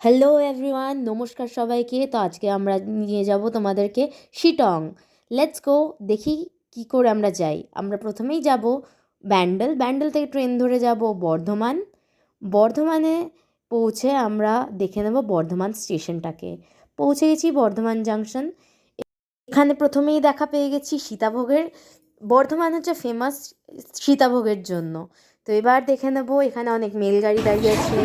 Hello everyone, নমস্কার সবাইকে। তো আজকে আমরা নিয়ে যাব তোমাদেরকে শিটং। লেটস গো, দেখি কি করে আমরা যাই। আমরা প্রথমেই যাব ব্যান্ডেল থেকে ট্রেন ধরে যাব বর্ধমান। বর্ধমানে পৌঁছে আমরা দেখে নেব বর্ধমান স্টেশনটাকে। পৌঁছে গেছি বর্ধমান জাংশন। এখানে প্রথমেই দেখা পেয়ে গেছি সীতাভোগের। বর্ধমান হচ্ছে ফেমাস সীতাভোগের জন্য। তো এবার দেখে নেব, এখানে অনেক মেলগাড়ি দাঁড়িয়ে আছে।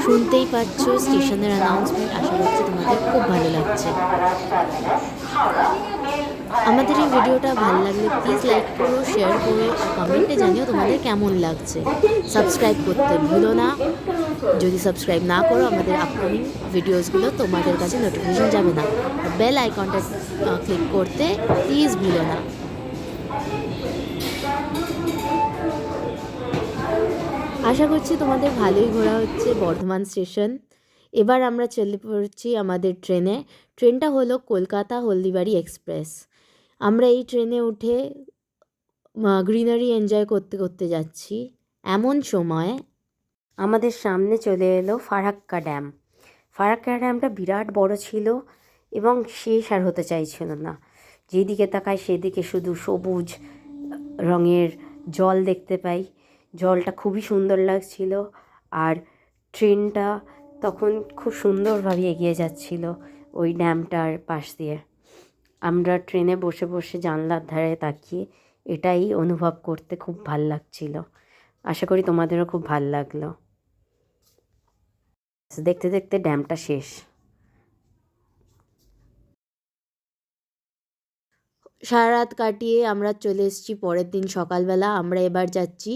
শুনতেই পাচ্ছ স্টেশনের অ্যানাউন্সমেন্ট। আশা করছি তোমাদের খুব ভালো লাগছে। আমাদের এই ভিডিওটা ভালো লাগলে প্লিজ লাইক করো, শেয়ার করো আর কমেন্টে জানিও তোমাদের কেমন লাগছে। সাবস্ক্রাইব করতে ভুলো না। যদি সাবস্ক্রাইব না করো, আমাদের আপকামিং ভিডিওসগুলো তোমাদের কাছে নোটিফিকেশন যাবে না। আর বেল আইকনটা ক্লিক করতে প্লিজ ভুলো না। আশা করছি তোমাদের ভালোই ঘোরা হচ্ছে বর্ধমান স্টেশন। এবার আমরা চলে পড়ছি আমাদের ট্রেনে। ট্রেনটা হলো কলকাতা হলদিবাড়ি এক্সপ্রেস। আমরা এই ট্রেনে উঠে গ্রিনারি এনজয় করতে করতে যাচ্ছি। এমন সময় আমাদের সামনে চলে এলো ফারাক্কা ড্যাম। ফারাক্কা ড্যামটা বিরাট বড় ছিল এবং শেষ আর হতে চাইছিল না। যেদিকে তাকাই সেদিকে শুধু সবুজ রঙের জল দেখতে পাই। জলটা খুবই সুন্দর লাগছিল। আর ট্রেনটা তখন খুব সুন্দরভাবে এগিয়ে যাচ্ছিল ওই ড্যামটার পাশ দিয়ে। আমরা ট্রেনে বসে বসে জানলার ধারে তাকিয়ে এটাই অনুভব করতে খুব ভাল লাগছিল। আশা করি তোমাদেরও খুব ভাল লাগলো। দেখতে দেখতে ড্যামটা শেষ। সারা রাত কাটিয়ে আমরা চলে এসেছি পরের দিন সকালবেলা। আমরা এবার যাচ্ছি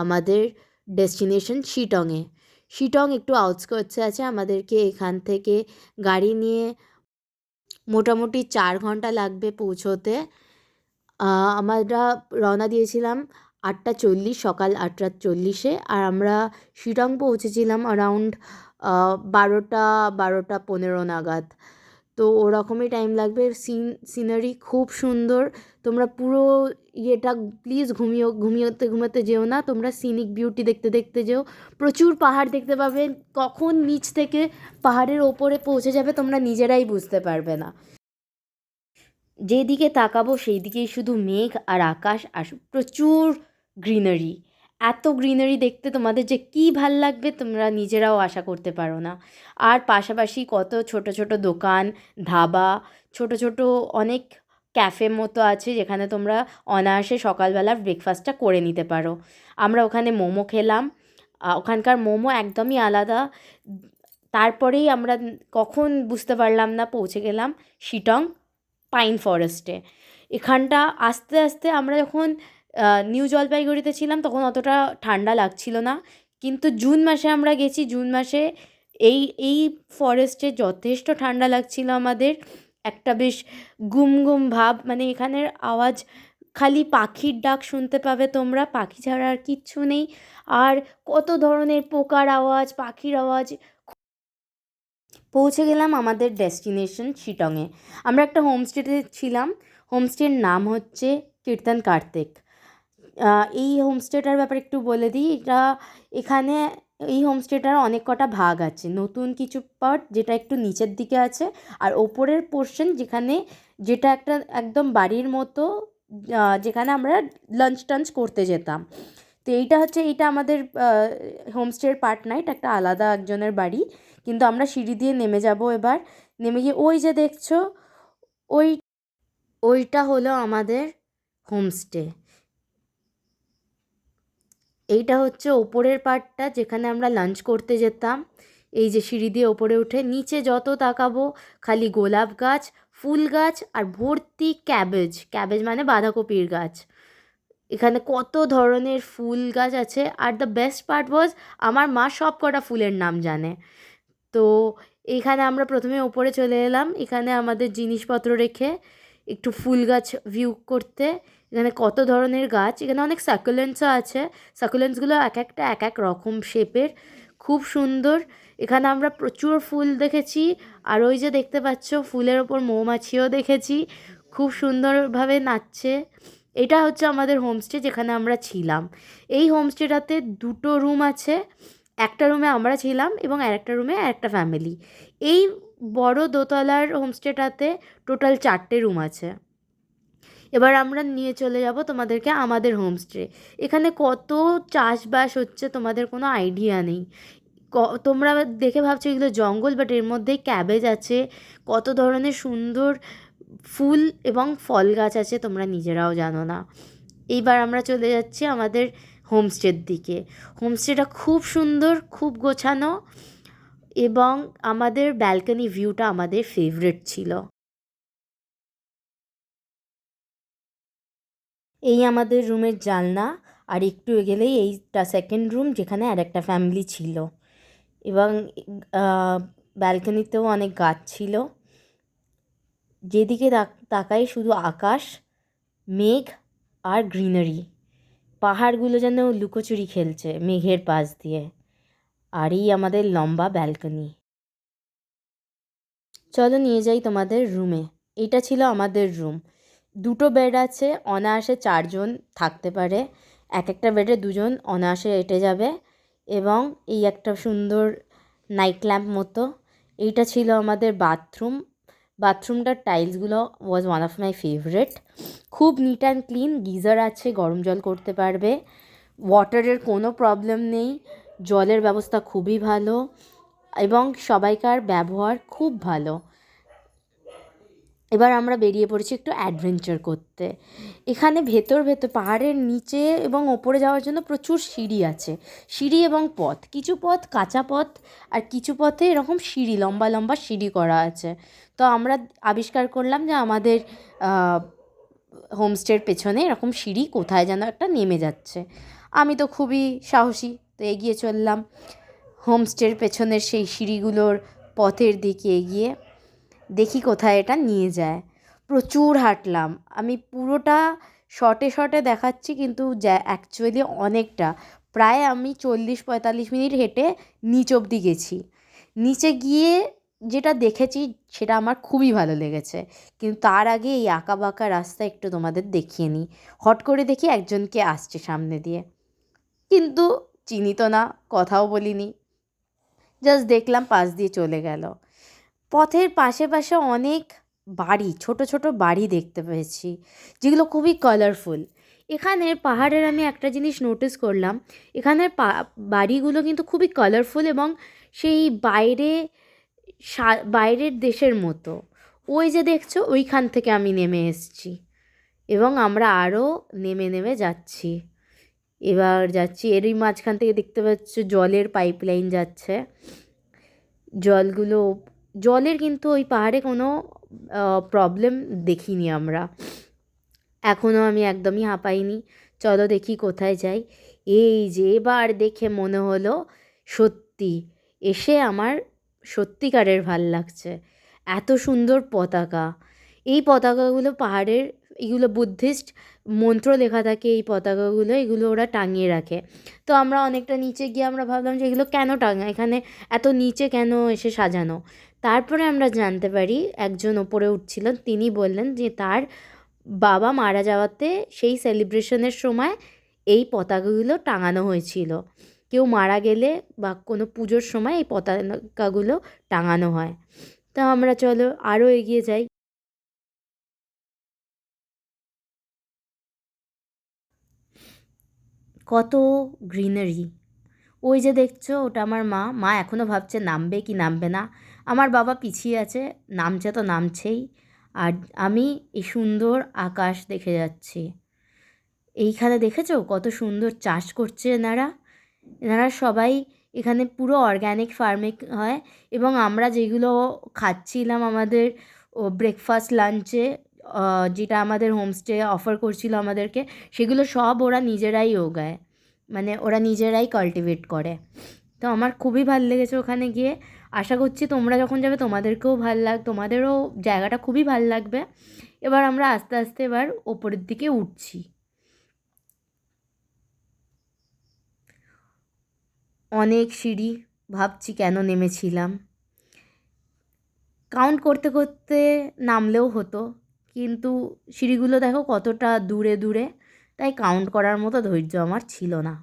আমাদের ডেস্টিনেশন শিটংয়ে। শিটং একটু আউটস্কার্টসে আছে। আমাদেরকে এখান থেকে গাড়ি নিয়ে মোটামুটি 4 ঘন্টা লাগবে পৌঁছোতে। আমরা রওনা দিয়েছিলাম 8:40, সকাল 8:40-এ। আর আমরা শিটং পৌঁছেছিলাম অ্যারাউন্ড 12:15 নাগাদ। তো ওরকমই টাইম লাগবে। সিনারি খুব সুন্দর। তোমরা পুরো ইয়েটা প্লিজ ঘুমিয়ে যেও না। তোমরা সিনিক বিউটি দেখতে দেখতে যেও। প্রচুর পাহাড় দেখতে পাবে। কখন নিচ থেকে পাহাড়ের ওপরে পৌঁছে যাবে তোমরা নিজেরাই বুঝতে পারবে না। যেদিকে তাকাবো সেই দিকেই শুধু মেঘ আর আকাশ আর প্রচুর গ্রিনারি। এত গ্রিনারি দেখতে তোমাদের যে কী ভাল লাগবে তোমরা নিজেরাও আশা করতে পারো না। আর পাশাপাশি কত ছোট ছোট দোকান, ধাবা, ছোট ছোট অনেক ক্যাফে মতো আছে যেখানে তোমরা অনায়াসে সকালবেলার ব্রেকফাস্টটা করে নিতে পারো। আমরা ওখানে মোমো খেলাম। ওখানকার মোমো একদমই আলাদা। তারপরেই আমরা কখন বুঝতে পারলাম না পৌঁছে গেলাম শিটং পাইন ফরেস্টে। এখানটা আস্তে আস্তে আমরা যখন নিউ জলপাইগুড়িতে ছিলাম তখন অতটা ঠান্ডা লাগছিল না, কিন্তু জুন মাসে আমরা গেছি। জুন মাসে এই এই ফরেস্টে যথেষ্ট ঠান্ডা লাগছিল আমাদের। একটা বেশ গুম গুম ভাব, মানে এখানের আওয়াজ খালি পাখির ডাক শুনতে পাবে তোমরা, পাখি ছাড়া আর কিচ্ছু নেই। আর কত ধরনের পোকার আওয়াজ, পাখির আওয়াজ। পৌঁছে গেলাম আমাদের ডেস্টিনেশন শিটংয়ে। আমরা একটা হোমস্টেতে ছিলাম। হোমস্টের নাম হচ্ছে কীর্তন কার্তিক। এই হোমস্টেটার ব্যাপারে একটু বলে দিই। এখানে এই হোমস্টেটার অনেক কটা ভাগ আছে। নতুন কিছু পার্ট যেটা একটু নিচের দিকে আছে, আর ওপরের পোর্শন যেটা একটা একদম বাড়ির মতো, যেখানে আমরা লাঞ্চ টাঞ্চ করতে যেতাম। তো এইটা আমাদের হোমস্টের পার্ট না, এটা একটা আলাদা একজনের বাড়ি। কিন্তু আমরা সিঁড়ি দিয়ে নেমে যাব এবার। নেমে গিয়ে ওই যে দেখছো ওই ওইটা হলো আমাদের হোমস্টে। এইটা হচ্ছে ওপরের পার্টটা যেখানে আমরা লাঞ্চ করতে যেতাম। এই যে সিঁড়ি দিয়ে ওপরে উঠে নিচে যত তাকাবো খালি গোলাপ গাছ, ফুল গাছ আর ভর্তি ক্যাবেজ মানে বাঁধাকপির গাছ। এখানে কত ধরনের ফুল গাছ আছে। আর দ্য বেস্ট পার্ট ওয়াজ, আমার মা সব কটা ফুলের নাম জানে। তো এইখানে আমরা প্রথমে ওপরে চলে এলাম, এখানে আমাদের জিনিসপত্র রেখে একটু ফুল গাছ ভিউ করতে। এখানে কত ধরনের গাছ, এখানে অনেক সাকুলেন্টসও আছে। সাকুলেন্টসগুলো এক একটা এক এক রকম শেপের, খুব সুন্দর। এখানে আমরা প্রচুর ফুল দেখেছি, আর ওই যে দেখতে পাচ্ছ ফুলের ওপর মৌমাছিও দেখেছি, খুব সুন্দরভাবে নাচছে। এটা হচ্ছে আমাদের হোমস্টে যেখানে আমরা ছিলাম। এই হোমস্টেটাতে দুটো রুম আছে, একটা রুমে আমরা ছিলাম এবং আরেকটা রুমে আরেকটা ফ্যামিলি। এই বড় দোতলার হোমস্টেটাতে টোটাল 4টে রুম আছে। এবার আমরা নিয়ে চলে যাব তোমাদেরকে আমাদের হোমস্টে। এখানে কত চাষবাস হচ্ছে তোমাদের কোনো আইডিয়া নেই। তোমরা দেখে ভাবছো এগুলো জঙ্গল, বাট এর মধ্যেই ক্যাবেজ আছে, কত ধরনের সুন্দর ফুল এবং ফল গাছ আছে তোমরা নিজেরাও জানো না। এইবার আমরা চলে যাচ্ছি আমাদের হোমস্টের দিকে। হোমস্টেটা খুব সুন্দর, খুব গোছানো, এবং আমাদের ব্যালকনি ভিউটা আমাদের ফেভারিট ছিল। এই আমাদের রুমের জানলা, আর একটু এগেলেই এইটা সেকেন্ড রুম যেখানে আর একটা ফ্যামিলি ছিল। এবং ব্যালকনিতেও অনেক গাছ ছিল। যেদিকে তাকাই শুধু আকাশ, মেঘ আর গ্রিনারি। পাহাড়গুলো যেন লুকোচুরি খেলছে মেঘের পাশ দিয়ে। আর এই আমাদের লম্বা ব্যালকনি। চলো নিয়ে যাই তোমাদের রুমে। এটা ছিল আমাদের রুম। দুটো বেড আছে, অনায়াসে 4জন থাকতে পারে। এক একটা বেডে 2জন অনায়াসে এঁটে যাবে। এবং এই একটা সুন্দর নাইট ল্যাম্প মতো। এইটা ছিল আমাদের বাথরুম। বাথরুমটার টাইলসগুলো was one of my favourite. খুব নিট অ্যান্ড ক্লিন, গিজার আছে, গরম জল করতে পারবে, ওয়াটারের কোনো প্রবলেম নেই, জলের ব্যবস্থা খুবই ভালো এবং সবাইকার ব্যবহার খুব ভালো। এবার আমরা বেরিয়ে পড়েছি একটু অ্যাডভেঞ্চার করতে। এখানে ভেতর পাহাড়ের নিচে এবং ওপরে যাওয়ার জন্য প্রচুর সিঁড়ি আছে। সিঁড়ি এবং পথ, কিছু পথ কাঁচা পথ, আর কিছু পথে এরকম সিঁড়ি, লম্বা লম্বা সিঁড়ি করা আছে। তো আমরা আবিষ্কার করলাম যে আমাদের হোমস্টের পেছনে এরকম সিঁড়ি কোথায় যেন একটা নেমে যাচ্ছে। আমি তো খুবই সাহসী, তো এগিয়ে চললাম হোমস্টের পেছনের সেই সিঁড়িগুলোর পথের দিকে এগিয়ে। দেখি কোথায় এটা নিয়ে যায়। প্রচুর হাঁটলাম আমি, পুরোটা শর্টে শর্টে দেখাচ্ছি, কিন্তু অ্যাকচুয়ালি অনেকটা, প্রায় আমি 40-45 মিনিট হেঁটে নিচ অবধি গেছি। নিচে গিয়ে যেটা দেখেছি সেটা আমার খুবই ভালো লেগেছে, কিন্তু তার আগে এই আঁকাবাঁকা রাস্তা একটু তোমাদের দেখিয়ে নিই। হট করে দেখি একজনকে আসছে সামনে দিয়ে, কিন্তু চিনি তো না, কথাও বলিনি, জাস্ট দেখলাম পাশ দিয়ে চলে গেল। পথের পাশে পাশে অনেক বাড়ি, ছোট ছোট বাড়ি দেখতে পেয়েছি, যেগুলো খুবই কালারফুল। এখানের পাহাড়ের আমি একটা জিনিস নোটিস করলাম, এখানের বাড়িগুলো কিন্তু খুবই কালারফুল এবং সেই বাইরের দেশের মতো। ওই যে দেখছো, ওইখান থেকে আমি নেমে এসেছি এবং আমরা আরও নেমে নেমে যাচ্ছি। এবার যাচ্ছি, এরই মাঝখান থেকে দেখতে পাচ্ছ জলের পাইপলাইন যাচ্ছে। জলের কিন্তু ওই পাহাড়ে কোনো প্রবলেম দেখিনি আমরা এখনও, আমি একদমই হাঁপাইনি। চলো দেখি কোথায় যাই। এই যে এবার দেখে মনে হলো সত্যি এসে আমার সত্যিকারের ভাল লাগছে। এত সুন্দর পতাকা, এই পতাকাগুলো পাহাড়ের, এগুলো বুদ্ধিস্ট মন্ত্র লেখা থাকে এই পতাকাগুলো, এগুলো ওরা টাঙিয়ে রাখে। তো আমরা অনেকটা নিচে গিয়ে আমরা ভাবলাম যে এগুলো কেন টাঙা, এখানে এত নিচে কেন এসে সাজানো। তারপরে আমরা জানতে পারি, একজন ওপরে উঠছিলেন, তিনি বললেন যে তার বাবা মারা যাওয়াতে সেই সেলিব্রেশনের সময় এই পতাকাগুলো টাঙানো হয়েছিল। কেউ মারা গেলে বা কোনো পুজোর সময় এই পতাকাগুলো টাঙানো হয়। তো আমরা চলো আরও এগিয়ে যাই। কত গ্রিনারি, ওই যে দেখছো ওটা আমার মা এখনও ভাবছে নামবে কি নামবে না। আমার বাবা পিছিয়ে আছে, নামছে তো নামছেই। আর আমি এই সুন্দর আকাশ দেখে যাচ্ছি। এইখানে দেখেছো কত সুন্দর চাষ করছে এনারা সবাই। এখানে পুরো অর্গ্যানিক ফার্মিং হয় এবং আমরা যেগুলো খাচ্ছিলাম আমাদের ব্রেকফাস্ট লাঞ্চে, যেটা আমাদের হোমস্টে অফার করছিল আমাদেরকে, সেগুলো সব ওরা নিজেরাই ওগায়, মানে ওরা নিজেরাই কাল্টিভেট করে। তো আমার খুবই ভালো লেগেছে ওখানে গিয়ে। আশা করছি তোমরা যখন যাবে তোমাদেরকেও তোমাদেরও জায়গাটা খুবই ভাল লাগবে। এবার আমরা আস্তে আস্তে এবার ওপরের দিকে উঠছি। অনেক সিঁড়ি, ভাবছি কেন নেমেছিলাম। কাউন্ট করতে করতে নামলেও হতো, কিন্তু সিঁড়িগুলো দেখো কতটা দূরে দূরে, তাই কাউন্ট করার মতো ধৈর্য আমার ছিল না।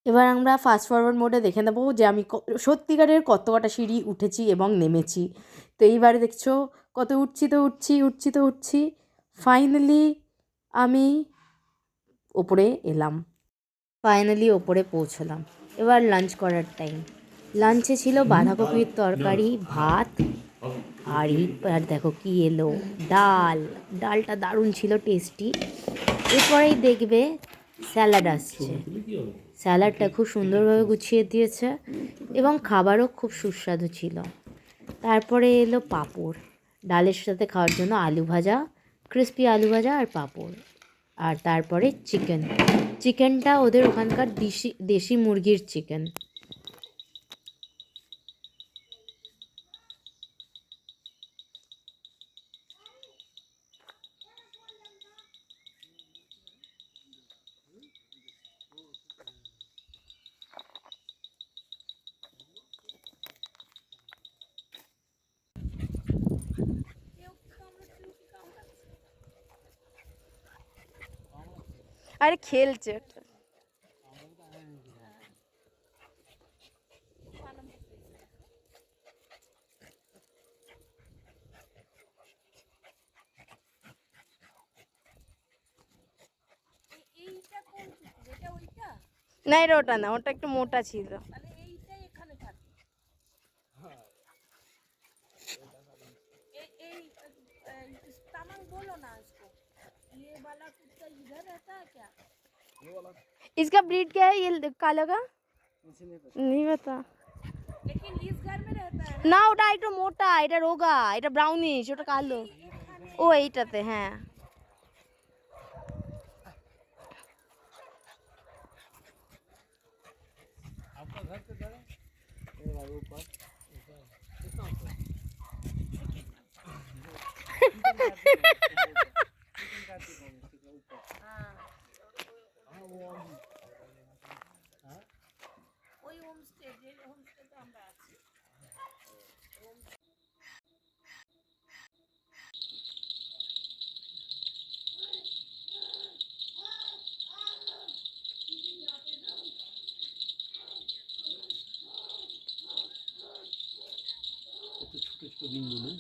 এবার আমরা ফাস্ট ফরওয়ার্ড মোডে দেখে নেবো যে আমি সত্যিকারের কত কটা সিঁড়ি উঠেছি এবং নেমেছি। তো এইবারে দেখছো কত উঠছি তো উঠছি, উঠছি তো উঠছি, ফাইনালি আমি ওপরে এলাম, ফাইনালি ওপরে পৌঁছলাম। এবার লাঞ্চ করার টাইম। লাঞ্চে ছিল বাঁধাকপির তরকারি, ভাত, আর এইবার দেখো কি এলো, ডাল। ডালটা দারুণ ছিল, টেস্টি। এরপরেই দেখবে স্যালাড আসছে। স্যালাডটা খুব সুন্দরভাবে গুছিয়ে দিয়েছে এবং খাবারও খুব সুস্বাদু ছিল। তারপরে এলো পাঁপড়, ডালের সাথে খাওয়ার জন্য আলু ভাজা, ক্রিস্পি আলু ভাজা আর পাঁপড়। আর তারপরে চিকেন। চিকেনটা ওদের ওখানকার দেশি মুরগির চিকেন। আরে খেলছে একটা। না এটা ওটা না, ওটা একটু মোটা ছিল। इसका ब्रीड क्या है ये काला का? नहीं पता। না ওটা একটু মোটা, এটা রোগা, এটা ব্রাউনিশ, ওটা কালো। ও এইটাতে, হ্যাঁ। ছোট ছোট বিন্দু না